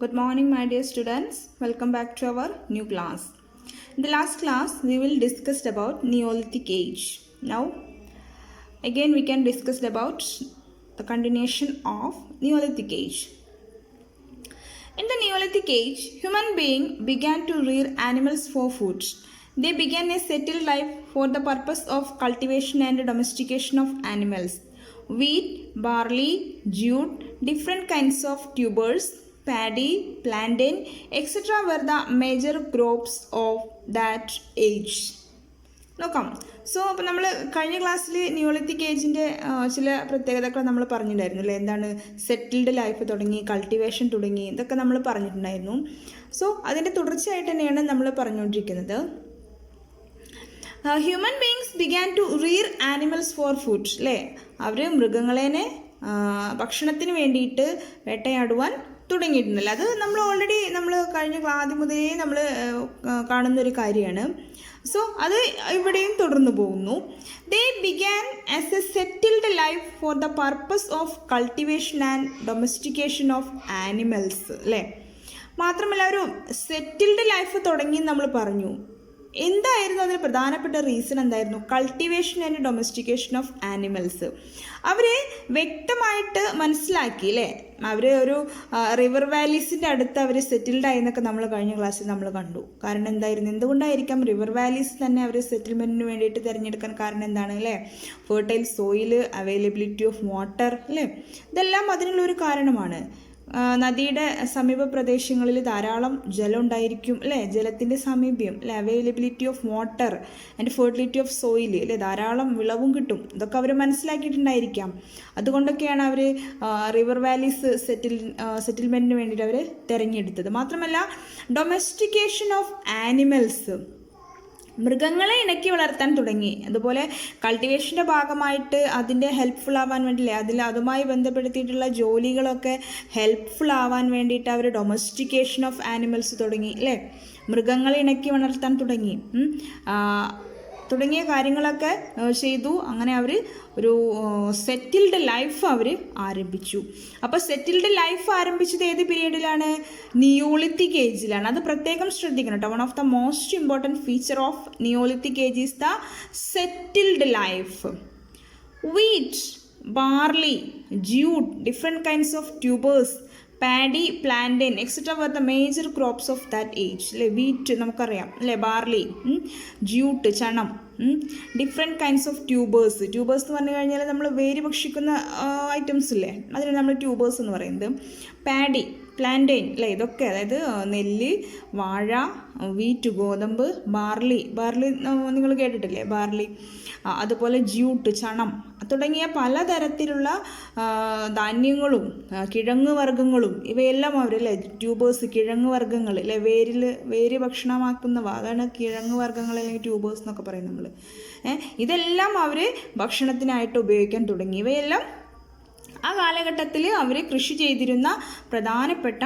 Good morning, my dear students. Welcome back to our new class. In the last class, we will discuss about Neolithic age. Now, again we can discuss about the continuation of Neolithic age. In the Neolithic age, human beings began to rear animals for food. They began a settled life for the purpose of cultivation and domestication of animals. Wheat, barley, jute, different kinds of tubers, paddy, plantain, etc. were the major crops of that age. നോക്കാം. അപ്പോൾ നമ്മൾ കഴിഞ്ഞ ക്ലാസ്സിൽ ന്യൂളിത്തിക് ഏജിൻ്റെ ചില പ്രത്യേകതകൾ നമ്മൾ പറഞ്ഞിട്ടുണ്ടായിരുന്നു അല്ലേ. എന്താണ് സെറ്റിൽഡ് ലൈഫ് തുടങ്ങി, കൾട്ടിവേഷൻ തുടങ്ങി, ഇതൊക്കെ നമ്മൾ പറഞ്ഞിട്ടുണ്ടായിരുന്നു. അതിൻ്റെ തുടർച്ചയായിട്ട് തന്നെയാണ് നമ്മൾ പറഞ്ഞുകൊണ്ടിരിക്കുന്നത്. Human beings began to rear animals for food അല്ലേ. അവർ മൃഗങ്ങളെ ഭക്ഷണത്തിന് വേണ്ടിയിട്ട് വേട്ടയാടുവാൻ തുടങ്ങിയിട്ടുണ്ടല്ലോ. അത് നമ്മൾ ഓൾറെഡി കഴിഞ്ഞ ആദ്യം മുതലേ നമ്മൾ കാണുന്നൊരു കാര്യമാണ്. അത് ഇവിടെയും തുടർന്നു പോകുന്നു. They began as A settled life for the purpose of cultivation and domestication of animals അല്ലേ. മാത്രമല്ല ഒരു സെറ്റിൽഡ് ലൈഫ് തുടങ്ങി നമ്മൾ പറഞ്ഞു. എന്തായിരുന്നു അതിന് പ്രധാനപ്പെട്ട റീസൺ എന്തായിരുന്നു? Cultivation and domestication of animals. അവർ വ്യക്തമായിട്ട് മനസ്സിലാക്കി അല്ലേ. അവർ ഒരു റിവർ വാലീസിൻ്റെ അടുത്ത് അവർ സെറ്റിൽഡ് ആയി എന്നൊക്കെ നമ്മൾ കഴിഞ്ഞ ക്ലാസ്സിൽ നമ്മൾ കണ്ടു. കാരണം എന്തായിരുന്നു? എന്തുകൊണ്ടായിരിക്കാം റിവർ വാലീസ് തന്നെ അവർ സെറ്റിൽമെൻറ്റിന് വേണ്ടിയിട്ട് തിരഞ്ഞെടുക്കാൻ കാരണം എന്താണ് അല്ലേ? Fertile soil, availability of water അല്ലേ, ഇതെല്ലാം അതിനുള്ളൊരു കാരണമാണ്. നദിയുടെ സമീപ പ്രദേശങ്ങളിൽ ധാരാളം ജലം ഉണ്ടായിരിക്കും അല്ലേ, ജലത്തിൻ്റെ സമീപ്യം അല്ലെ, availability of water and fertility of soil അല്ലേ, ധാരാളം വിളവും കിട്ടും. ഇതൊക്കെ അവർ മനസ്സിലാക്കിയിട്ടുണ്ടായിരിക്കാം. അതുകൊണ്ടൊക്കെയാണ് അവർ റിവർ വാലീസ് സെറ്റിൽമെൻറ്റിന് വേണ്ടിയിട്ട് അവർ തിരഞ്ഞെടുത്തത്. മാത്രമല്ല ഡൊമസ്റ്റിക്കേഷൻ ഓഫ് ആനിമൽസ്, മൃഗങ്ങളെ ഇണക്കി വളർത്താൻ തുടങ്ങി. അതുപോലെ കൾട്ടിവേഷൻ്റെ ഭാഗമായിട്ട് അതിൻ്റെ ഹെൽപ്ഫുൾ ആവാൻ വേണ്ടിയില്ലേ, അതുമായി ബന്ധപ്പെടുത്തിയിട്ടുള്ള ജോലികളൊക്കെ ഹെൽപ്ഫുൾ ആവാൻ വേണ്ടിയിട്ട് അവർ ഡൊമസ്റ്റിക്കേഷൻ ഓഫ് ആനിമൽസ് തുടങ്ങി അല്ലേ. മൃഗങ്ങളെ ഇണക്കി വളർത്താൻ തുടങ്ങിയ കാര്യങ്ങളൊക്കെ ചെയ്തു. അങ്ങനെ അവർ ഒരു സെറ്റിൽഡ് ലൈഫ് അവർ ആരംഭിച്ചു. അപ്പോൾ സെറ്റിൽഡ് ലൈഫ് ആരംഭിച്ചത് ഏത് പീരീഡിലാണ്? നിയോളിത്തിക് ഏജിലാണ്. അത് പ്രത്യേകം ശ്രദ്ധിക്കണം കേട്ടോ. One of the most important feature of neolithic age is the settled life. Wheat, barley, jute, different kinds of tubers, paddy, plantain etcetera were the major crops of that age അല്ലേ. Wheat നമുക്കറിയാം അല്ലേ, barley, jute, ചണം, different kinds of tubers. Tubers എന്ന് പറഞ്ഞു കഴിഞ്ഞാൽ നമ്മൾ വേര് ഭക്ഷിക്കുന്ന ഐറ്റംസ് ഇല്ലേ, അതിനാണ് നമ്മൾ ട്യൂബേഴ്സ് എന്ന് പറയുന്നത്. പാഡി, പ്ലാന്റൈൻ അല്ലേ, ഇതൊക്കെ അതായത് നെല്ല്, വാഴ, വീറ്റ്, ഗോതമ്പ്, ബാർലി നിങ്ങൾ കേട്ടിട്ടില്ലേ ബാർലി, അതുപോലെ ജ്യൂട്ട്, ചണം തുടങ്ങിയ പലതരത്തിലുള്ള ധാന്യങ്ങളും കിഴങ്ങ് വർഗ്ഗങ്ങളും ഇവയെല്ലാം അവരല്ലേ ട്യൂബേഴ്സ്, കിഴങ്ങ് വർഗ്ഗങ്ങൾ അല്ലേ, വേര് ഭക്ഷണമാക്കുന്നവ, അതാണ് കിഴങ്ങ് വർഗ്ഗങ്ങൾ അല്ലെങ്കിൽ ട്യൂബേഴ്സ് എന്നൊക്കെ പറയും നമ്മൾ. ഇതെല്ലാം അവർ ഭക്ഷണത്തിനായിട്ട് ഉപയോഗിക്കാൻ തുടങ്ങി. ഇവയെല്ലാം ആ കാലഘട്ടത്തിൽ അവർ കൃഷി ചെയ്തിരുന്ന പ്രധാനപ്പെട്ട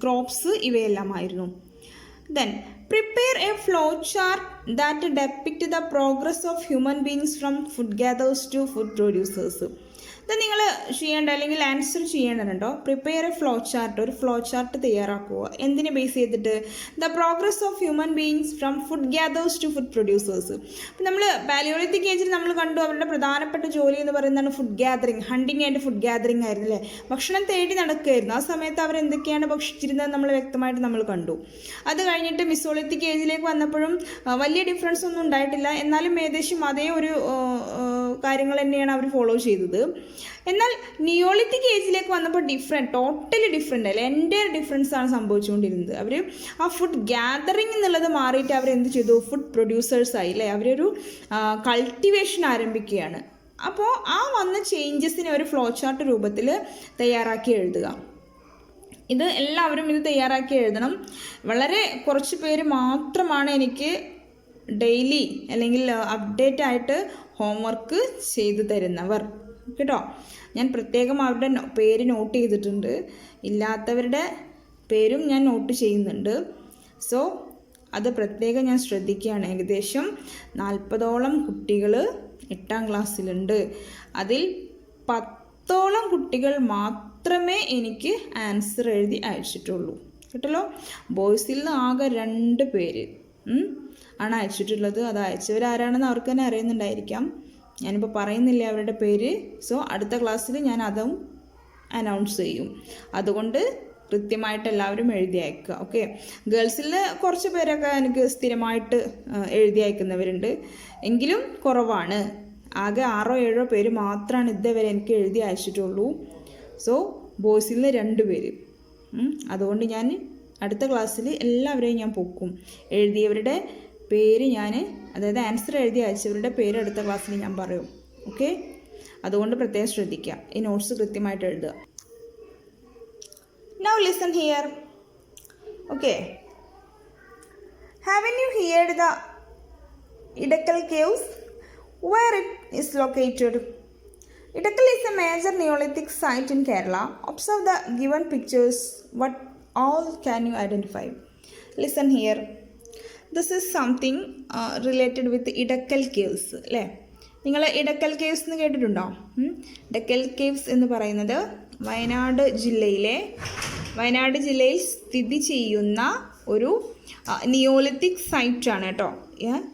ക്രോപ്സ് ഇവയെല്ലാമായിരുന്നു. Then prepare a flowchart that depict the progress of human beings from food gatherers to food producers. ഇത് നിങ്ങൾ ചെയ്യേണ്ട അല്ലെങ്കിൽ ആൻസർ ചെയ്യേണ്ടതുണ്ടോ? പ്രിപ്പയർ എ ഫ്ലോ ചാർട്ട്, ഒരു ഫ്ലോ ചാർട്ട് തയ്യാറാക്കുക. എന്തിനെ ബേസ് ചെയ്തിട്ട്? The progress of human beings from food gatherers to food producers. അപ്പം നമ്മൾ പാലിയോളിത്തിക് ഏജിൽ നമ്മൾ കണ്ടു അവരുടെ പ്രധാനപ്പെട്ട ജോലി എന്ന് പറയുന്നതാണ് food gathering, hunting and food gathering ആയിരുന്നു അല്ലേ. ഭക്ഷണം തേടി നടക്കുകയായിരുന്നു. ആ സമയത്ത് അവരെന്തൊക്കെയാണ് ഭക്ഷിച്ചിരുന്നത് നമ്മൾ വ്യക്തമായിട്ട് നമ്മൾ കണ്ടു. അത് കഴിഞ്ഞിട്ട് മിസോളിത്തിക് ഏജിലേക്ക് വന്നപ്പോഴും വലിയ ഡിഫറൻസ് ഒന്നും ഉണ്ടായിട്ടില്ല. എന്നാലും ഏകദേശം അതേ ഒരു കാര്യങ്ങൾ തന്നെയാണ് അവർ ഫോളോ ചെയ്തത്. എന്നാൽ നിയോളിത്തിക് ഏജിലേക്ക് വന്നപ്പോൾ ടോട്ടലി ഡിഫറെൻ്റ് അല്ലേ, എൻ്റെ ഡിഫറൻസ് ആണ് സംഭവിച്ചുകൊണ്ടിരുന്നത്. അവർ ആ ഫുഡ് ഗ്യാദറിങ് എന്നുള്ളത് മാറിയിട്ട് അവരെന്ത് ചെയ്തു? ഫുഡ് പ്രൊഡ്യൂസേഴ്സായി അല്ലേ. അവരൊരു കൾട്ടിവേഷൻ ആരംഭിക്കുകയാണ്. അപ്പോൾ ആ വന്ന ചേഞ്ചസിനെ ഒരു ഫ്ലോ ചാർട്ട് രൂപത്തിൽ തയ്യാറാക്കി എഴുതുക. ഇത് എല്ലാവരും ഇത് തയ്യാറാക്കി എഴുതണം. വളരെ കുറച്ച് പേര് മാത്രമാണ് എനിക്ക് ഡെയിലി അല്ലെങ്കിൽ അപ്ഡേറ്റ് ആയിട്ട് ഹോംവർക്ക് ചെയ്തു തരുന്നവർ കേട്ടോ. ഞാൻ പ്രത്യേകം അവരുടെ പേര് നോട്ട് ചെയ്തിട്ടുണ്ട്. ഇല്ലാത്തവരുടെ പേരും ഞാൻ നോട്ട് ചെയ്യുന്നുണ്ട്. അത് പ്രത്യേകം ഞാൻ ശ്രദ്ധിക്കുകയാണ്. ഏകദേശം 40ഓളം കുട്ടികൾ 8ാം ക്ലാസ്സിലുണ്ട്. അതിൽ 10ഓളം കുട്ടികൾ മാത്രം മാത്രമേ എനിക്ക് ആൻസർ എഴുതി അയച്ചിട്ടുള്ളൂ. കേട്ടല്ലോ. ബോയ്സിൽ നിന്ന് ആകെ 2 പേര് ആണ് അയച്ചിട്ടുള്ളത്. അത് അയച്ചവരാരാണെന്ന് അവർക്ക് തന്നെ അറിയുന്നുണ്ടായിരിക്കാം. ഞാനിപ്പോൾ പറയുന്നില്ല അവരുടെ പേര്. സോ അടുത്ത ക്ലാസ്സിൽ ഞാൻ അതും അനൗൺസ് ചെയ്യും. അതുകൊണ്ട് കൃത്യമായിട്ട് എല്ലാവരും എഴുതി അയക്കുക. ഓക്കെ. ഗേൾസിൽ കുറച്ച് പേരൊക്കെ എനിക്ക് സ്ഥിരമായിട്ട് എഴുതി അയക്കുന്നവരുണ്ട്, എങ്കിലും കുറവാണ്. ആകെ 6-7 പേര് മാത്രമാണ് ഇതേവരെ എനിക്ക് എഴുതി അയച്ചിട്ടുള്ളൂ. സോ ബോയ്സിൽ നിന്ന് 2 പേര്. അതുകൊണ്ട് ഞാൻ അടുത്ത ക്ലാസ്സിൽ എല്ലാവരെയും ഞാൻ പൊക്കും. എഴുതിയവരുടെ പേര് ഞാൻ, അതായത് ആൻസർ എഴുതി അയച്ചവരുടെ പേര് അടുത്ത ക്ലാസ്സിൽ ഞാൻ പറയും. ഓക്കെ. അതുകൊണ്ട് പ്രത്യേകം ശ്രദ്ധിക്കുക. ഈ നോട്ട്സ് കൃത്യമായിട്ട് എഴുതുക. Now listen here. Okay. Haven't you heard the Idakal caves? Where it is located? Idakal is a major Neolithic site in Kerala. Observe the given pictures. What all can you identify? Listen here. This is something related with Idakal caves. അല്ലേ? നിങ്ങൾ Edakkal caves എന്ന് കേട്ടിട്ടുണ്ടോ? Edakkal caves എന്ന് പറയുന്നത് വയനാട് ജില്ലയിൽ സ്ഥിതി ചെയ്യുന്ന ഒരു നിയോലിത്തിക് സൈറ്റാണ് കേട്ടോ.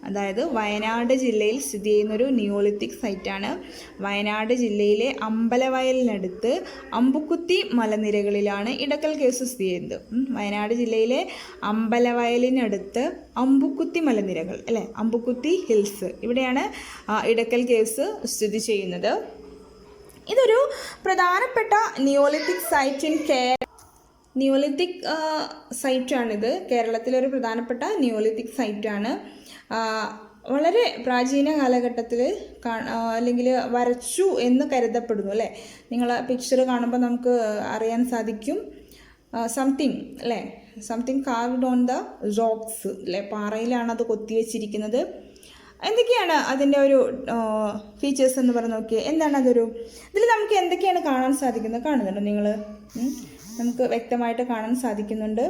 അതായത് വയനാട് ജില്ലയിൽ സ്ഥിതി ചെയ്യുന്നൊരു നിയോലിത്തിക് സൈറ്റാണ്. വയനാട് ജില്ലയിലെ അമ്പലവയലിനടുത്ത് അമ്പുക്കുത്തി മലനിരകളിലാണ് ഇടക്കൽ കേവ്സ് സ്ഥിതി ചെയ്യുന്നത്. വയനാട് ജില്ലയിലെ അമ്പലവയലിനടുത്ത് അമ്പുക്കുത്തി മലനിരകൾ അല്ലേ, അമ്പുക്കുത്തി ഹിൽസ്, ഇവിടെയാണ് ഇടക്കൽ കേവ്സ് സ്ഥിതി ചെയ്യുന്നത്. ഇതൊരു പ്രധാനപ്പെട്ട നിയോലിത്തിക് സൈറ്റാണിത്. കേരളത്തിലൊരു പ്രധാനപ്പെട്ട നിയോലിത്തിക് സൈറ്റാണ്. വളരെ പ്രാചീന കാലഘട്ടത്തിൽ അല്ലെങ്കിൽ വരച്ചു എന്ന് കരുതപ്പെടുന്നു അല്ലേ. നിങ്ങൾ പിക്ചർ കാണുമ്പോൾ നമുക്ക് അറിയാൻ സാധിക്കും. സംതിങ് അല്ലേ, something carved on the rocks അല്ലേ, പാറയിലാണ് അത് കൊത്തിവെച്ചിരിക്കുന്നത്. എന്തൊക്കെയാണ് അതിൻ്റെ ഒരു ഫീച്ചേഴ്സ് എന്ന് പറഞ്ഞ് നോക്കിയേ. എന്താണ് അതൊരു, ഇതിൽ നമുക്ക് എന്തൊക്കെയാണ് കാണാൻ സാധിക്കുന്നത് കാണുന്നുണ്ടോ നിങ്ങൾ? നമുക്ക് വ്യക്തമായിട്ട് കാണാൻ സാധിക്കുന്നുണ്ട്.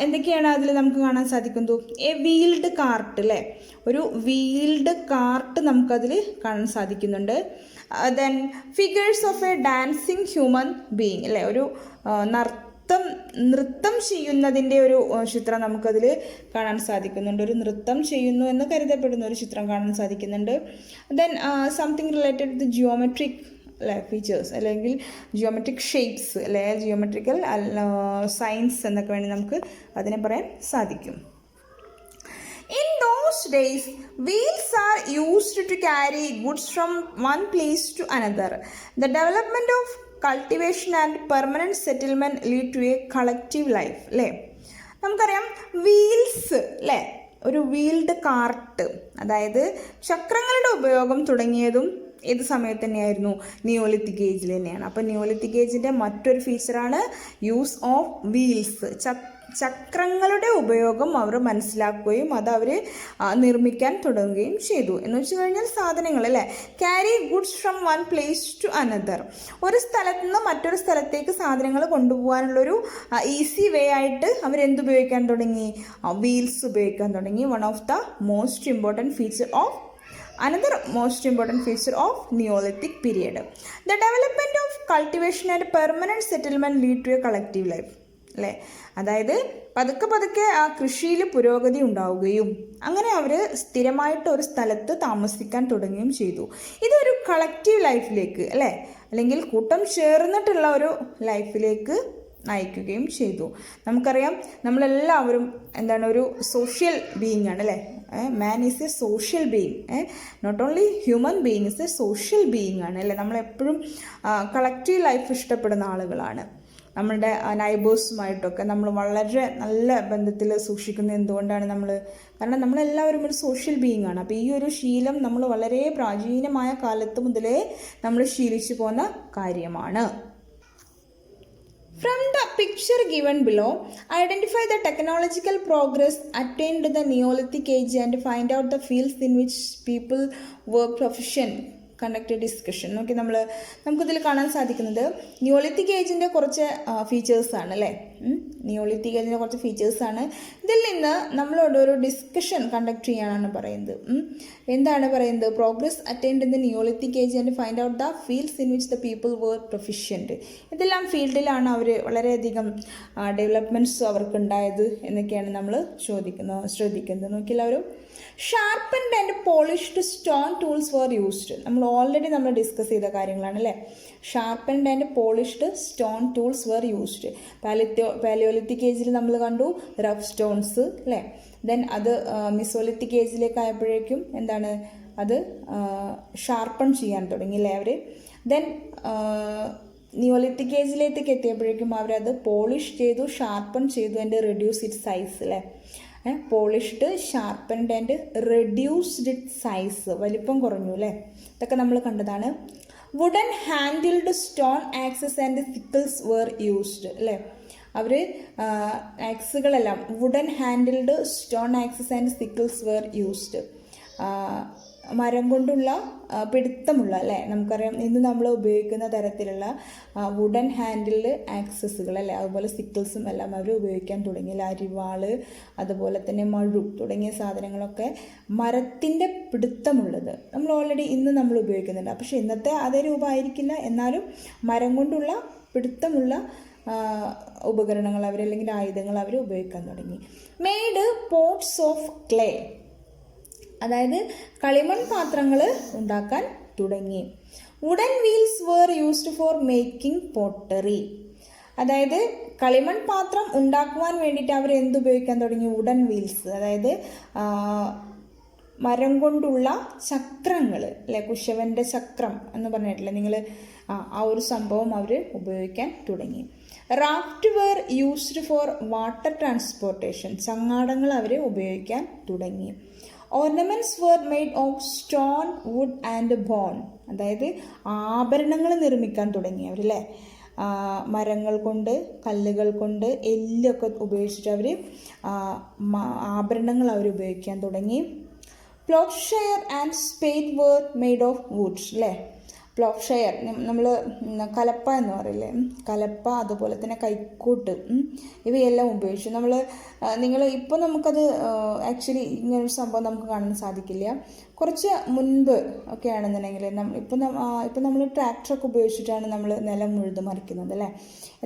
എന്തൊക്കെയാണ് അതിൽ നമുക്ക് കാണാൻ സാധിക്കുന്നത്? എ വീൽഡ് കാർട്ട് അല്ലേ, ഒരു വീൽഡ് കാർട്ട് നമുക്കതിൽ കാണാൻ സാധിക്കുന്നുണ്ട്. Then figures of A dancing human being അല്ലേ, ഒരു നൃത്തം ചെയ്യുന്നതിൻ്റെ ഒരു ചിത്രം നമുക്കതിൽ കാണാൻ സാധിക്കുന്നുണ്ട്. ഒരു നൃത്തം ചെയ്യുന്നു എന്ന് കരുതപ്പെടുന്ന ഒരു ചിത്രം കാണാൻ സാധിക്കുന്നുണ്ട്. Then something related with geometric അല്ലെ ഫീച്ചേഴ്സ്, അല്ലെങ്കിൽ ജിയോമെട്രിക് ഷേപ്സ് അല്ലെ, ജിയോമെട്രിക്കൽ സയൻസ് എന്നൊക്കെ വേണ്ടി നമുക്ക് അതിനെ പറയാൻ സാധിക്കും. In those days, wheels are used to carry goods from one place to another. The development of cultivation and permanent settlement lead to a collective life. അല്ലേ, നമുക്കറിയാം വീൽസ് അല്ലേ, ഒരു വീൽഡ് കാർട്ട്, അതായത് ചക്രങ്ങളുടെ ഉപയോഗം തുടങ്ങിയതും ഏത് സമയത്ത് തന്നെയായിരുന്നു? നിയോലിത്തിക് ഏജിൽ തന്നെയാണ്. അപ്പോൾ നിയോലിത്തിക് ഏജിൻ്റെ മറ്റൊരു ഫീച്ചറാണ് യൂസ് ഓഫ് വീൽസ്. ചക്രങ്ങളുടെ ഉപയോഗം അവർ മനസ്സിലാക്കുകയും അത് അവർ നിർമ്മിക്കാൻ തുടങ്ങുകയും ചെയ്തു. എന്ന് വെച്ച് കഴിഞ്ഞാൽ സാധനങ്ങൾ അല്ലേ, carry goods from one place to another, ഒരു സ്ഥലത്ത് നിന്ന് മറ്റൊരു സ്ഥലത്തേക്ക് സാധനങ്ങൾ കൊണ്ടുപോകാനുള്ളൊരു ഈസി വേ ആയിട്ട് അവരെന്തുപയോഗിക്കാൻ തുടങ്ങി? വീൽസ് ഉപയോഗിക്കാൻ തുടങ്ങി. One of the most important feature of Another most important feature of Neolithic period. The development of cultivation and permanent settlement lead to a collective life. അല്ലേ, അതായത് പതുക്കെ ആ കൃഷിയിൽ പുരോഗതി ഉണ്ടാവുകയും അങ്ങനെ അവർ സ്ഥിരമായിട്ട് ഒരു സ്ഥലത്ത് താമസിക്കാൻ തുടങ്ങുകയും ചെയ്തു. ഇതൊരു കളക്റ്റീവ് ലൈഫിലേക്ക് അല്ലേ, അല്ലെങ്കിൽ കൂട്ടം ചേർന്നിട്ടുള്ള ഒരു ലൈഫിലേക്ക് നയിക്കുകയും ചെയ്തു. നമുക്കറിയാം നമ്മളെല്ലാവരും എന്താണ്, ഒരു സോഷ്യൽ ബീയിങ് ആണ് അല്ലേ. Man is a social being, not only human being is a social being ആണ് അല്ലേ. നമ്മളെപ്പോഴും കളക്റ്റീവ് ലൈഫ് ഇഷ്ടപ്പെടുന്ന ആളുകളാണ്. നമ്മളുടെ നൈബേഴ്സുമായിട്ടൊക്കെ നമ്മൾ വളരെ നല്ല ബന്ധത്തിൽ സൂക്ഷിക്കുന്നത് എന്തുകൊണ്ടാണ്? കാരണം നമ്മളെല്ലാവരും ഒരു സോഷ്യൽ ബീയിങ് ആണ്. അപ്പോൾ ഈ ഒരു ശീലം നമ്മൾ വളരെ പ്രാചീനമായ കാലത്ത് മുതലേ നമ്മൾ ശീലിച്ചു പോകുന്ന കാര്യമാണ്. From the picture given below, identify the technological progress attained in the Neolithic age and find out the fields in which people were conduct A discussion. നമുക്കിതിൽ കാണാൻ സാധിക്കുന്നത് നിയോളിത്തിക് ഏജിൻ്റെ കുറച്ച് ഫീച്ചേഴ്സാണ് അല്ലേ. നിയോളിത്തിക് ഏജിൻ്റെ കുറച്ച് ഫീച്ചേഴ്സാണ്. ഇതിൽ നിന്ന് നമ്മളോട് ഒരു ഡിസ്കഷൻ കണ്ടക്ട് ചെയ്യാനാണ് പറയുന്നത്. എന്താണ് പറയുന്നത്? Progress attained in the neolithic age and find out the fields in which the people were proficient. ഇതെല്ലാം ഫീൽഡിലാണ് അവർ വളരെയധികം ഡെവലപ്മെൻറ്റ്സ് അവർക്ക് ഉണ്ടായത് എന്നൊക്കെയാണ് നമ്മൾ ശ്രദ്ധിക്കുന്നത്. നോക്കിയെല്ലാവരും. Sharpened and polished stone tools were used. നമ്മൾ ഡിസ്കസ് ചെയ്ത കാര്യങ്ങളാണ് അല്ലേ. Sharpened and polished stone tools were used. Palaeolithic ഏജിൽ നമ്മൾ കണ്ടു റഫ് സ്റ്റോൺസ് അല്ലേ. ദെൻ അത് മിസോലിത്തിക് ഏജിലേക്ക് ആയപ്പോഴേക്കും എന്താണ് അത് ഷാർപ്പൺ ചെയ്യാൻ തുടങ്ങി അല്ലേ അവർ. ദെൻ നിയോളിത്തിക് ഏജിലേക്ക് എത്തിയപ്പോഴേക്കും അവരത് പോളിഷ് ചെയ്തു, ഷാർപ്പൺ ചെയ്തു ആൻഡ് റെഡ്യൂസ് ഇറ്റ് സൈസ് അല്ലേ. Polished, sharpened and reduced it size, വലിപ്പം കുറഞ്ഞു അല്ലേ. ഇതൊക്കെ നമ്മൾ കണ്ടതാണ്. Wooden handled stone axes and sickles were used അല്ലേ. അവർ ആക്സുകളെല്ലാം wooden handled stone axes and sickles were used. മരം കൊണ്ടുള്ള പിടുത്തമുള്ള അല്ലേ. നമുക്കറിയാം ഇന്ന് നമ്മൾ ഉപയോഗിക്കുന്ന തരത്തിലുള്ള വുഡൻ ഹാൻഡിൽഡ് ആക്സസുകൾ അല്ലേ, അതുപോലെ സിക്കിൾസും എല്ലാം അവർ ഉപയോഗിക്കാൻ തുടങ്ങി. അരിവാള്, അതുപോലെ തന്നെ മഴു തുടങ്ങിയ സാധനങ്ങളൊക്കെ മരത്തിൻ്റെ പിടുത്തമുള്ളത് നമ്മൾ ഓൾറെഡി ഇന്ന് നമ്മൾ ഉപയോഗിക്കുന്നുണ്ട്. പക്ഷേ ഇന്നത്തെ അതേ രൂപമായിരിക്കില്ല, എന്നാലും മരം കൊണ്ടുള്ള പിടുത്തമുള്ള ഉപകരണങ്ങൾ അല്ലെങ്കിൽ ആയുധങ്ങൾ അവർ ഉപയോഗിക്കാൻ തുടങ്ങി. മെയ്ഡ് പോട്ട്സ് ഓഫ് ക്ലേ, അതായത് കളിമൺ പാത്രങ്ങൾ ഉണ്ടാക്കാൻ തുടങ്ങി. Wooden wheels were used for making pottery, അതായത് കളിമൺ പാത്രം ഉണ്ടാക്കുവാൻ വേണ്ടിയിട്ട് അവർ എന്തുപയോഗിക്കാൻ തുടങ്ങി? വുഡൻ വീൽസ്, അതായത് മരം കൊണ്ടുള്ള ചക്രങ്ങൾ അല്ലെ, കുശവൻ്റെ ചക്രം എന്ന് പറഞ്ഞിട്ടില്ലേ നിങ്ങൾ, ആ ഒരു സംഭവം അവർ ഉപയോഗിക്കാൻ തുടങ്ങി. Raft were used for water transportation, ചങ്ങാടങ്ങൾ അവർ ഉപയോഗിക്കാൻ തുടങ്ങി. Ornaments were made of stone, wood and bone, അതായത് ആഭരണങ്ങൾ നിർമ്മിക്കാൻ തുടങ്ങി അവരല്ലേ. മരങ്ങൾ കൊണ്ട്, കല്ലുകൾ കൊണ്ട്, എല്ലൊക്കെ ഉപയോഗിച്ചിട്ട് അവർ ആഭരണങ്ങൾ അവർ ഉപയോഗിക്കാൻ തുടങ്ങി. Ploughshare and spade were made of woods അല്ലേ. പ്ലോട്ട്ഷെയർ നമ്മൾ കലപ്പ എന്ന് പറയില്ലേ, കലപ്പ, അതുപോലെ തന്നെ കൈക്കോട്ട്, ഇവയെല്ലാം ഉപയോഗിച്ചു. നിങ്ങൾ ഇപ്പോൾ നമുക്കത് ആക്ച്വലി ഇങ്ങനൊരു സംഭവം നമുക്ക് കാണാൻ സാധിക്കില്ല. കുറച്ച് മുൻപ് ഒക്കെ ആണെന്നുണ്ടെങ്കിൽ ഇപ്പം നമ്മൾ ട്രാക്ടറൊക്കെ ഉപയോഗിച്ചിട്ടാണ് നമ്മൾ നിലം ഉഴുത് മറിക്കുന്നത് അല്ലേ.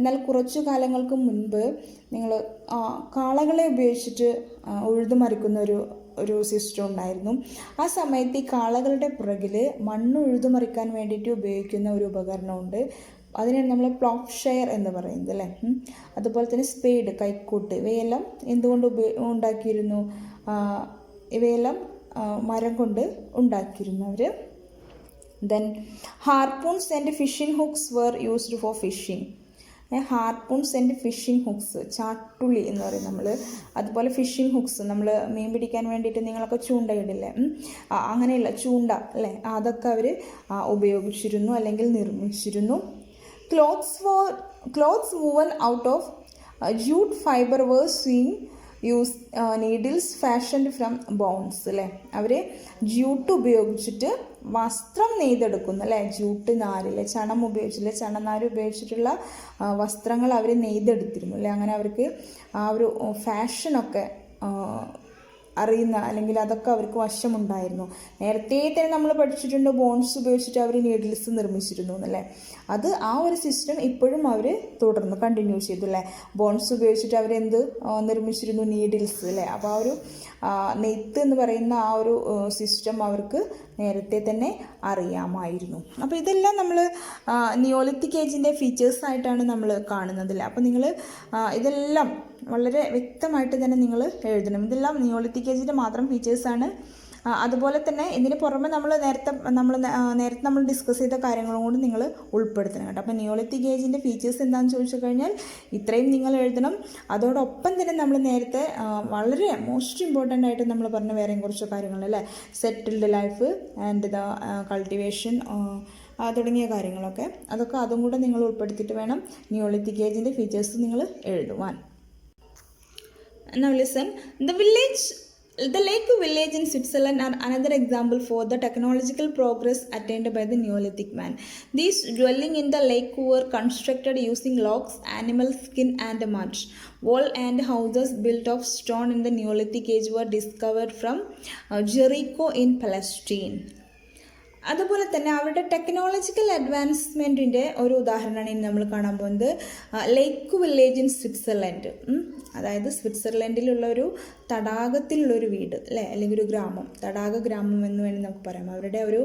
എന്നാൽ കുറച്ചു കാലങ്ങൾക്ക് മുൻപ് നിങ്ങൾ കാളകളെ ഉപയോഗിച്ചിട്ട് ഉഴുത് മറിക്കുന്ന ഒരു സിസ്റ്റം ഉണ്ടായിരുന്നു. ആ സമയത്ത് ഈ കാളകളുടെ പുറകിൽ മണ്ണ് ഉഴുതുമറിക്കാൻ വേണ്ടിയിട്ട് ഉപയോഗിക്കുന്ന ഒരു ഉപകരണമുണ്ട്. അതിനാണ് നമ്മൾ പ്ലോട്ട്ഷെയർ എന്ന് പറയുന്നത് അല്ലേ. അതുപോലെ തന്നെ സ്പേഡ്, കൈക്കോട്ട്, ഇവയെല്ലാം എന്തുകൊണ്ട് ഉണ്ടാക്കിയിരുന്നു? ഇവയെല്ലാം മരം കൊണ്ട് ഉണ്ടാക്കിയിരുന്നു അവർ. Then harpoons and fishing hooks were used for fishing. Harpoons and fishing hooks, ചാട്ടുളി എന്ന് പറയും നമ്മൾ. അതുപോലെ ഫിഷിംഗ് ഹുക്സ്, നമ്മൾ മീൻ പിടിക്കാൻ വേണ്ടിയിട്ട് നിങ്ങളൊക്കെ ചൂണ്ടയിടില്ലേ, അങ്ങനെയുള്ള ചൂണ്ട അല്ലേ, അതൊക്കെ അവർ ഉപയോഗിച്ചിരുന്നു അല്ലെങ്കിൽ നിർമ്മിച്ചിരുന്നു. Clothes woven out of jute fibre were sewing use needles fashioned from bones അല്ലേ. അവർ ജ്യൂട്ട് ഉപയോഗിച്ചിട്ട് വസ്ത്രം നെയ്തെടുക്കുന്നു അല്ലേ. ജ്യൂട്ട് നാരില്ലേ, ചണം ഉപയോഗിച്ചില്ലേ, ചണനാര് ഉപയോഗിച്ചിട്ടുള്ള വസ്ത്രങ്ങൾ അവർ നെയ്തെടുത്തിരുന്നു അല്ലേ. അങ്ങനെ അവർക്ക് ആ ഒരു ഫാഷനൊക്കെ അറിയുന്ന അല്ലെങ്കിൽ അതൊക്കെ അവർക്ക് വശമുണ്ടായിരുന്നു. നേരത്തെ തന്നെ നമ്മൾ പഠിച്ചിട്ടുണ്ട് ബോൺസ് ഉപയോഗിച്ചിട്ട് അവർ നീഡിൽസ് നിർമ്മിച്ചിരുന്നു എന്നല്ലേ. അത് ആ ഒരു സിസ്റ്റം ഇപ്പോഴും അവർ തുടർന്ന് കണ്ടിന്യൂ ചെയ്തു അല്ലേ. ബോൺസ് ഉപയോഗിച്ചിട്ട് അവരെന്ത് നിർമ്മിച്ചിരുന്നു? നീഡിൽസ് അല്ലേ. അപ്പോൾ ആ ഒരു നെയ്ത്ത് എന്ന് പറയുന്ന ആ ഒരു സിസ്റ്റം അവർക്ക് നേരത്തെ തന്നെ അറിയാമായിരുന്നു. അപ്പോൾ ഇതെല്ലാം നമ്മൾ നിയോളിത്തിക് ഏജിൻ്റെ ഫീച്ചേഴ്സായിട്ടാണ് നമ്മൾ കാണുന്നതല്ലേ. അപ്പോൾ നിങ്ങൾ ഇതെല്ലാം വളരെ വ്യക്തമായിട്ട് തന്നെ നിങ്ങൾ എഴുതണം. ഇതെല്ലാം നിയോളിത്തിക് ഏജിൻ്റെ മാത്രം ഫീച്ചേഴ്സാണ്. അതുപോലെ തന്നെ ഇതിന് പുറമെ നേരത്തെ നമ്മൾ ഡിസ്കസ് ചെയ്ത കാര്യങ്ങളും കൂടി നിങ്ങൾ ഉൾപ്പെടുത്തണം കേട്ടോ. അപ്പോൾ നിയോളിത്തിക് ഏജിൻ്റെ ഫീച്ചേഴ്സ് എന്താണെന്ന് ചോദിച്ചു കഴിഞ്ഞാൽ ഇത്രയും നിങ്ങൾ എഴുതണം. അതോടൊപ്പം തന്നെ നമ്മൾ നേരത്തെ വളരെ മോസ്റ്റ് ഇമ്പോർട്ടൻ്റ് ആയിട്ട് നമ്മൾ പറഞ്ഞ വേറെയും കുറച്ച് കാര്യങ്ങളല്ലേ, settled life and the cultivation തുടങ്ങിയ കാര്യങ്ങളൊക്കെ, അതും കൂടെ നിങ്ങൾ ഉൾപ്പെടുത്തിയിട്ട് വേണം നിയോളിത്തിക് ഏജിൻ്റെ ഫീച്ചേഴ്സ് നിങ്ങൾ എഴുതുവാൻ. Now listen, the village The Lake village in Switzerland are another example for the technological progress attained by the Neolithic man. These dwelling in the lake were constructed using logs, animal skin and mud. Wall and houses built of stone in the Neolithic age were discovered from Jericho in Palestine. അതുപോലെ തന്നെ അവരുടെ technological അഡ്വാൻസ്മെൻറ്റിൻ്റെ ഒരു ഉദാഹരണമാണ് ഇനി നമ്മൾ കാണാൻ പോകുന്നത് ലേക്ക് village in Switzerland. അതായത് സ്വിറ്റ്സർലൻഡിലുള്ള ഒരു തടാകത്തിലുള്ളൊരു വീട് അല്ലേ, അല്ലെങ്കിൽ ഒരു ഗ്രാമം, തടാക ഗ്രാമം എന്ന് വേണമെങ്കിൽ നമുക്ക് പറയാം. അവരുടെ ഒരു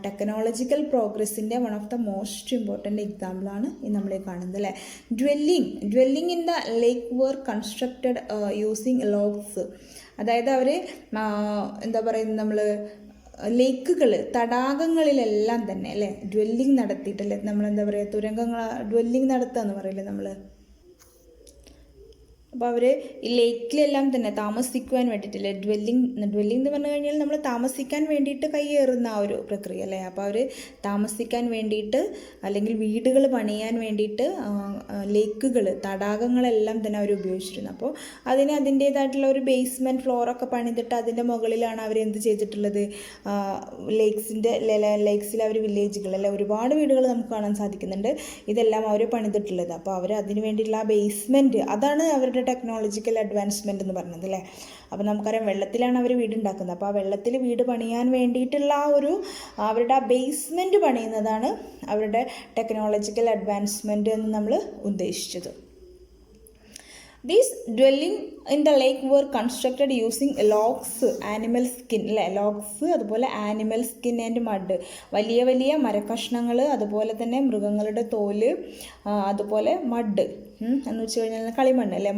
ടെക്നോളജിക്കൽ പ്രോഗ്രസ്സിൻ്റെ one of the most important എക്സാമ്പിളാണ് ഈ നമ്മൾ കാണുന്നത് അല്ലേ. Dwelling in the lake were constructed using logs. അതായത് അവർ എന്താ പറയുന്നത്, നമ്മൾ ലേക്കുകൾ, തടാകങ്ങളിലെല്ലാം തന്നെ അല്ലേ ഡ്വെല്ലിംഗ് നടത്തിയിട്ടല്ലേ, നമ്മളെന്താ പറയുക, തുരങ്കങ്ങൾ ഡ്വെല്ലിംഗ് നടത്തുക എന്ന് പറയില്ലേ നമ്മൾ. അപ്പോൾ അവർ ഈ ലേക്കിലെല്ലാം തന്നെ താമസിക്കുവാൻ വേണ്ടിയിട്ടില്ലേ, ഡ്വെല്ലിംഗ് എന്ന് പറഞ്ഞു കഴിഞ്ഞാൽ നമ്മൾ താമസിക്കാൻ വേണ്ടിയിട്ട് കയ്യേറുന്ന ആ ഒരു പ്രക്രിയ അല്ലേ. അപ്പോൾ അവർ താമസിക്കാൻ വേണ്ടിയിട്ട് അല്ലെങ്കിൽ വീടുകൾ പണിയാൻ വേണ്ടിയിട്ട് ലേക്കുകൾ, തടാകങ്ങളെല്ലാം തന്നെ അവർ ഉപയോഗിച്ചിരുന്നു. അപ്പോൾ അതിന് അതിൻ്റേതായിട്ടുള്ള ഒരു ബേസ്മെൻറ്റ് ഫ്ലോറൊക്കെ പണിതിട്ട് അതിൻ്റെ മുകളിലാണ് അവർ എന്ത് ചെയ്തിട്ടുള്ളത്, ലേക്സിൽ അവർ വില്ലേജുകൾ അല്ലെ ഒരുപാട് വീടുകൾ നമുക്ക് കാണാൻ സാധിക്കുന്നുണ്ട്. ഇതെല്ലാം അവർ പണിതിട്ടുള്ളത്. അപ്പോൾ അവർ അതിന് വേണ്ടിയിട്ടുള്ള ആ ബേസ്മെൻറ്റ്, അതാണ് അവരുടെ ടെക്നോളജിക്കൽ അഡ്വാൻസ്മെൻറ്റ് എന്ന് പറഞ്ഞത് അല്ലേ. അപ്പോൾ നമുക്കറിയാം വെള്ളത്തിലാണ് അവർ വീടുണ്ടാക്കുന്നത്. അപ്പോൾ ആ വെള്ളത്തിൽ വീട് പണിയാൻ വേണ്ടിയിട്ടുള്ള ആ ഒരു അവരുടെ ആ ബേസ്മെൻറ്റ് പണിയുന്നതാണ് അവരുടെ ടെക്നോളജിക്കൽ അഡ്വാൻസ്മെൻറ്റ് എന്ന് നമ്മൾ ഉദ്ദേശിച്ചത്. These dwelling in the lake were constructed using logs, animal skin അല്ലേ, ലോഗ്സ്, അതുപോലെ ആനിമൽ സ്കിൻ ആൻഡ് മഡ്, വലിയ വലിയ മരക്കഷ്ണങ്ങൾ, അതുപോലെ തന്നെ മൃഗങ്ങളുടെ തോല്, അതുപോലെ മഡ് എന്ന് വെച്ച് കഴിഞ്ഞാൽ കളിമണ്ണ് അല്ലേ,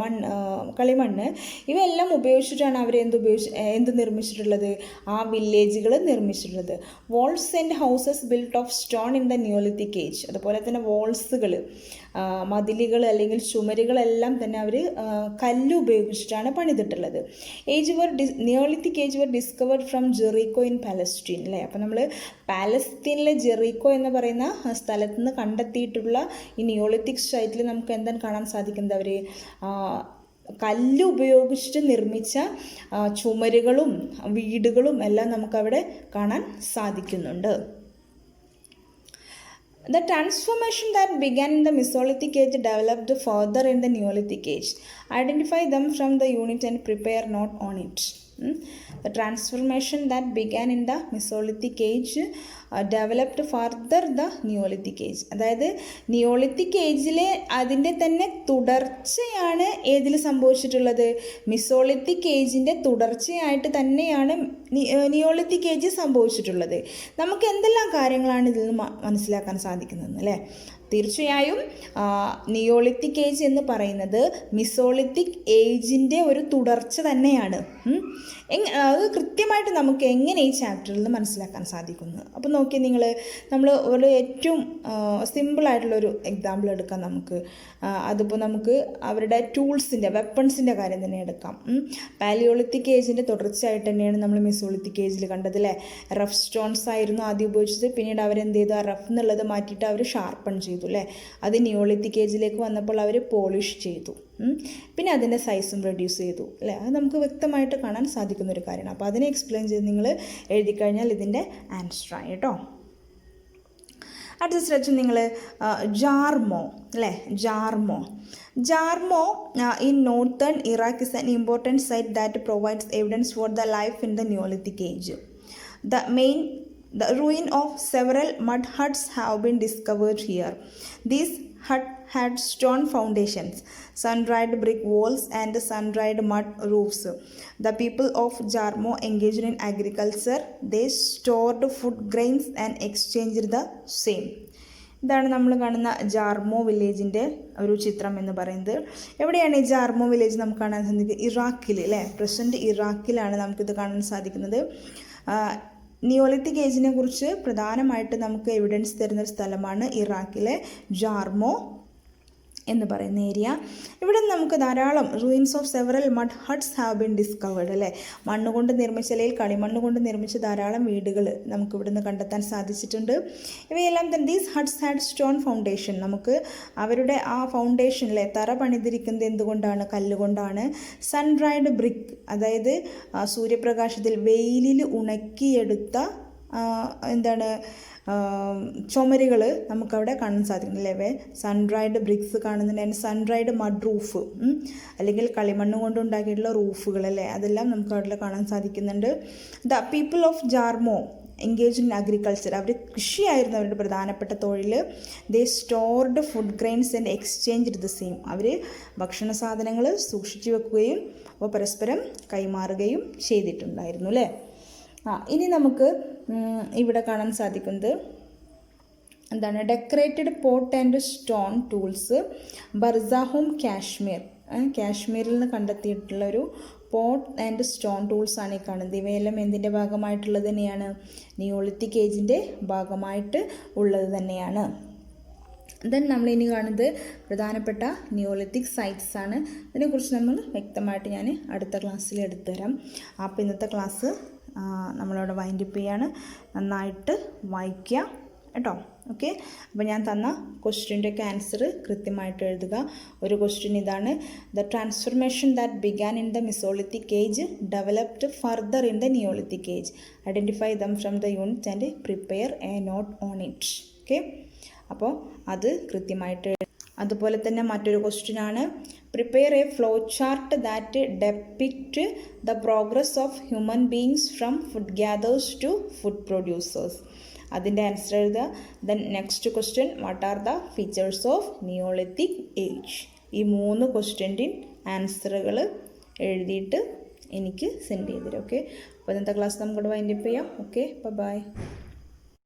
കളിമണ്ണ്, ഇവയെല്ലാം ഉപയോഗിച്ചിട്ടാണ് അവർ എന്ത് നിർമ്മിച്ചിട്ടുള്ളത്, ആ വില്ലേജുകൾ നിർമ്മിച്ചിട്ടുള്ളത്. Walls and houses built of stone in the neolithic age. അതുപോലെ തന്നെ വാൾസുകൾ, മതിലുകൾ അല്ലെങ്കിൽ ചുമരുകളെല്ലാം തന്നെ അവർ കല്ല് ഉപയോഗിച്ചിട്ടാണ് പണിതിട്ടുള്ളത്. Neolithic age were discovered from Jericho in Palestine അല്ലേ. അപ്പോൾ നമ്മൾ പാലസ്തീനിലെ ജെറിക്കോ എന്ന് പറയുന്ന സ്ഥലത്ത് നിന്ന് കണ്ടെത്തിയിട്ടുള്ള ഈ നിയോലിത്തിക് സൈറ്റിൽ നമുക്ക് എന്താണ് കാണാൻ സാധിക്കുന്നത്, അവർ കല്ല് ഉപയോഗിച്ചിട്ട് നിർമ്മിച്ച ചുമരുകളും വീടുകളും എല്ലാം നമുക്കവിടെ കാണാൻ സാധിക്കുന്നുണ്ട്. The transformation that began in the Mesolithic age developed further in the Neolithic age. Identify them from the unit and prepare note on it. The transformation that began in the Mesolithic age developed further the Neolithic age. അതായത് Neolithic ഏജിലെ അതിൻ്റെ തന്നെ തുടർച്ചയാണ് ഏതിൽ സംഭവിച്ചിട്ടുള്ളത്, മിസോളിത്തിക് ഏജിൻ്റെ തുടർച്ചയായിട്ട് തന്നെയാണ് Neolithic age സംഭവിച്ചിട്ടുള്ളത്. നമുക്ക് എന്തെല്ലാം കാര്യങ്ങളാണ് ഇതിൽ നിന്ന് മനസ്സിലാക്കാൻ സാധിക്കുന്നത് അല്ലേ. തീർച്ചയായും നിയോളിത്തിക് ഏജ് എന്ന് പറയുന്നത് മിസോളിത്തിക് ഏജിൻ്റെ ഒരു തുടർച്ച തന്നെയാണ്. അത് കൃത്യമായിട്ട് നമുക്ക് എങ്ങനെ ഈ ചാപ്റ്ററിൽ നിന്ന് മനസ്സിലാക്കാൻ സാധിക്കുന്നു. അപ്പോൾ നോക്കി നമ്മൾ ഒരു ഏറ്റവും സിമ്പിളായിട്ടുള്ളൊരു എക്സാമ്പിൾ എടുക്കാം നമുക്ക്. അതിപ്പോൾ നമുക്ക് അവരുടെ ടൂൾസിൻ്റെ, വെപ്പൺസിൻ്റെ കാര്യം തന്നെ എടുക്കാം. പാലിയോളിത്തിക് ഏജിൻ്റെ തുടർച്ചയായിട്ട് തന്നെയാണ് നമ്മൾ മിസോളിത്തിക് ഏജിൽ കണ്ടത് അല്ലേ. റഫ് സ്റ്റോൺസ് ആയിരുന്നു ആദ്യം ഉപയോഗിച്ചത്, പിന്നീട് അവരെന്ത് ചെയ്തു, ആ റഫ് എന്നുള്ളത് മാറ്റിയിട്ട് അവർ ഷാർപ്പൺ ചെയ്തു അല്ലേ. അത് നിയോളിത്തിക് ഏജിലേക്ക് വന്നപ്പോൾ അവർ പോളിഷ് ചെയ്തു, പിന്നെ അതിൻ്റെ സൈസും റെഡ്യൂസ് ചെയ്തു അല്ലേ. അത് നമുക്ക് വ്യക്തമായിട്ട് കാണാൻ സാധിക്കുന്നൊരു കാര്യമാണ്. അപ്പോൾ അതിനെ എക്സ്പ്ലെയിൻ ചെയ്ത് നിങ്ങൾ എഴുതി കഴിഞ്ഞാൽ ഇതിൻ്റെ ആൻസറായി കേട്ടോ. അടുത്ത സ്ട്രെച്ച് നിങ്ങൾ ജാർമോ അല്ലേ, Jarmo in northern Iraq is an important site that provides evidence for the life in the Neolithic age. The ruin of several mud huts have been discovered here. These huts had stone foundations, sun-dried brick walls and sun-dried mud roofs. The people of Jarmo engaged in agriculture. They stored food grains and exchanged the same. ഇതാണ് നമ്മൾ കാണുന്ന Jarmo വില്ലേജിൻ്റെ ഒരു ചിത്രം എന്ന് പറയുന്നത്. എവിടെയാണ് ഈ Jarmo village നമുക്ക് കാണാൻ സാധിക്കുന്നത്? ഇറാഖിൽ അല്ലേ, പ്രസൻറ്റ് ഇറാഖിലാണ് നമുക്കിത് കാണാൻ സാധിക്കുന്നത്. നിയോളിത്തിക് ഏജിനെ കുറിച്ച് പ്രധാനമായിട്ട് നമുക്ക് എവിഡൻസ് തരുന്നൊരു സ്ഥലമാണ് ഇറാഖിലെ ജാർമോ എന്ന് പറയുന്ന ഏരിയ. ഇവിടെ നമുക്ക് ധാരാളം ruins of several mud huts have been discovered അല്ലേ. മണ്ണുകൊണ്ട് നിർമ്മിച്ച അല്ലെങ്കിൽ കളിമണ്ണ് കൊണ്ട് നിർമ്മിച്ച ധാരാളം വീടുകൾ നമുക്ക് ഇവിടുന്ന് കണ്ടെത്താൻ സാധിച്ചിട്ടുണ്ട്. ഇവയെല്ലാം തന്നെ these huts had stone foundation. നമുക്ക് അവരുടെ ആ ഫൗണ്ടേഷനിലെ തറ പണിതിരിക്കുന്നത് എന്തുകൊണ്ടാണ്? കല്ലുകൊണ്ടാണ്. സൺഡ്രൈഡ് ബ്രിക്ക്, അതായത് സൂര്യപ്രകാശത്തിൽ വെയിലിൽ ഉണക്കിയെടുത്ത ചുമരുകൾ നമുക്കവിടെ കാണാൻ സാധിക്കുന്നില്ലേ. സൺഡ്രൈഡ് ബ്രിക്സ് കാണുന്നുണ്ട്. സൺഡ്രൈഡ് മഡ് റൂഫ് അല്ലെങ്കിൽ കളിമണ്ണ് കൊണ്ടുണ്ടാക്കിയിട്ടുള്ള റൂഫുകൾ അല്ലേ, അതെല്ലാം നമുക്ക് അവിടെ കാണാൻ സാധിക്കുന്നുണ്ട്. The people of Jarmo engage in agriculture. അവർ കൃഷിയായിരുന്നു അവരുടെ പ്രധാനപ്പെട്ട തൊഴിൽ. They stored food grains and exchange the same. അവർ ഭക്ഷണ സാധനങ്ങൾ സൂക്ഷിച്ചു വെക്കുകയും അപ്പോൾ പരസ്പരം കൈമാറുകയും ചെയ്തിട്ടുണ്ടായിരുന്നു അല്ലേ. ഇനി നമുക്ക് ഇവിടെ കാണാൻ സാധിക്കുന്നത് എന്താണ്? Decorated pot and stone tools, Burzahom Kashmir. കാശ്മീരിൽ നിന്ന് കണ്ടെത്തിയിട്ടുള്ള ഒരു പോട്ട് ആൻഡ് സ്റ്റോൺ ടൂൾസാണ് ഈ കാണുന്നത്. ഇവയെല്ലാം എന്തിൻ്റെ ഭാഗമായിട്ടുള്ളത് തന്നെയാണ്? നിയോളിത്തിക് ഏജിൻ്റെ ഭാഗമായിട്ട് ഉള്ളത് തന്നെയാണ്. ദെൻ നമ്മളിനി കാണുന്നത് പ്രധാനപ്പെട്ട നിയോളിത്തിക് സൈറ്റ്സ് ആണ്. ഇതിനെക്കുറിച്ച് നമ്മൾ വ്യക്തമായിട്ട് ഞാൻ അടുത്ത ക്ലാസ്സിൽ എടുത്തുതരാം. അപ്പോൾ ഇന്നത്തെ ക്ലാസ് നമ്മളവിടെ വൈൻഡപ്പ് ചെയ്യാണ്. നന്നായിട്ട് വായിക്കുക കേട്ടോ. ഓക്കെ, അപ്പോൾ ഞാൻ തന്ന ക്വസ്റ്റ്യൻ്റെയൊക്കെ ആൻസർ കൃത്യമായിട്ട് എഴുതുക. ഒരു ക്വസ്റ്റ്യൻ ഇതാണ്: the transformation that began in the mesolithic age developed further in the neolithic age. Identify them from the unit and prepare a note on it. Okay, അപ്പോൾ അത് കൃത്യമായിട്ട്. അതുപോലെ തന്നെ മറ്റൊരു ക്വസ്റ്റ്യനാണ്: prepare a flow chart that depict the progress of human beings from food gatherers to food producers. അതിൻ്റെ answer എഴുതുക. Then next question: what are the features of neolithic age. ഈ 3 ക്വസ്റ്റ്യൻ്റെയും ആൻസറുകൾ എഴുതിയിട്ട് എനിക്ക് സെൻഡ് ചെയ്ത് തരും. ഓക്കെ, അപ്പോൾ ഇന്നത്തെ ക്ലാസ് നമുക്കിവിടെ വൈൻഡപ്പ് ചെയ്യാം. Okay, by.